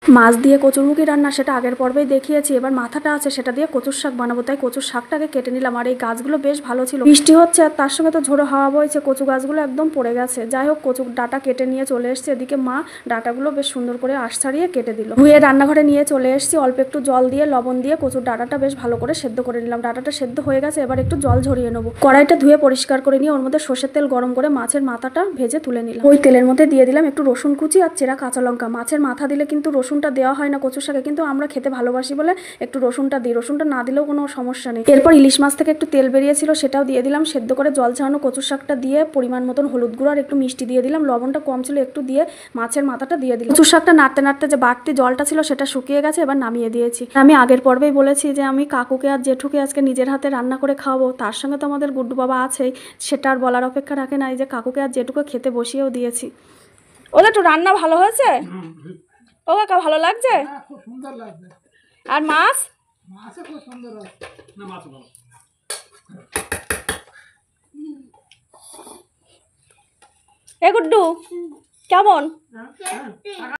মাছ দিয়ে কচুরমুখী রান্না সেটা আগের পর্বেই দেখিয়েছি। এবার মাথাটা আছে সেটা দিয়ে কচুর শাক বানাবো, তাই কচুর শাকটাকে কেটে নিলাম। আর এই গাছগুলো বেশ ভালো ছিল, বৃষ্টি হচ্ছে আর তার সঙ্গে তো ঝোড়ো হাওয়া বইছে, কচু গাছগুলো একদম পড়ে গেছে। যাই হোক, কচু ডাটা কেটে নিয়ে চলে এসেছি। এদিকে মা ডাটাগুলো বেশ সুন্দর করে আঁশ ছাড়িয়ে কেটে দিল। ধুয়ে রান্নাঘরে নিয়ে চলে এসেছি। অল্প একটু জল দিয়ে লবণ দিয়ে কচুর ডাটাটা বেশ ভালো করে সেদ্ধ করে নিলাম। ডাটাটা সেদ্ধ হয়ে গেছে, এবার একটু জল ঝরিয়ে নেবো। কড়াইটা ধুয়ে পরিষ্কার করে নিয়ে ওর মধ্যে সর্ষের তেল গরম করে মাছের মাথাটা ভেজে তুলে নিলাম। ওই তেলের মধ্যে দিয়ে দিলাম একটু রসুন কুচি আর চেরা কাঁচা লঙ্কা। মাছের মাথা দিলে কিন্তু রসুনটা দেওয়া হয় না কচুর শাকে, কিন্তু আমরা খেতে ভালোবাসি বলে একটু রসুনটা দিই। রসুনটা না দিলেও কোনো সমস্যা নেই। এরপর ইলিশ মাছ থেকে একটু তেল বেরিয়েছিল, সেটাও দিয়ে দিলাম। সেদ্ধ করে জল ছাড়ানো কচুর শাকটা দিয়ে পরিমাণ মতন হলুদ গুঁড়ো আর একটু মিষ্টি দিয়ে দিলাম। লবণটা কম ছিল একটু দিয়ে মাছের মাথাটা দিয়ে দিলাম। কচুর শাকটা নাড়তে নাড়তে যে বাড়তি জলটা ছিল সেটা শুকিয়ে গেছে, এবার নামিয়ে দিয়েছি। আমি আগের পর্বেই বলেছি যে আমি কাকুকে আর জেঠুকে আজকে নিজের হাতে রান্না করে খাওয়াবো। তার সঙ্গে তো আমাদের গুড্ডু বাবা আছেই, সেটা আর বলার অপেক্ষা রাখে না। এই যে কাকুকে আর জেঠুকে খেতে বসিয়েও দিয়েছি। ওদের একটু রান্না ভালো হয়েছে? ও কাকা, ভালো লাগছে? খুব সুন্দর লাগছে। আর মাছ? মাছও খুব সুন্দর আছে। না, মাছ ভালো। এ গুড্ডু, কেমন?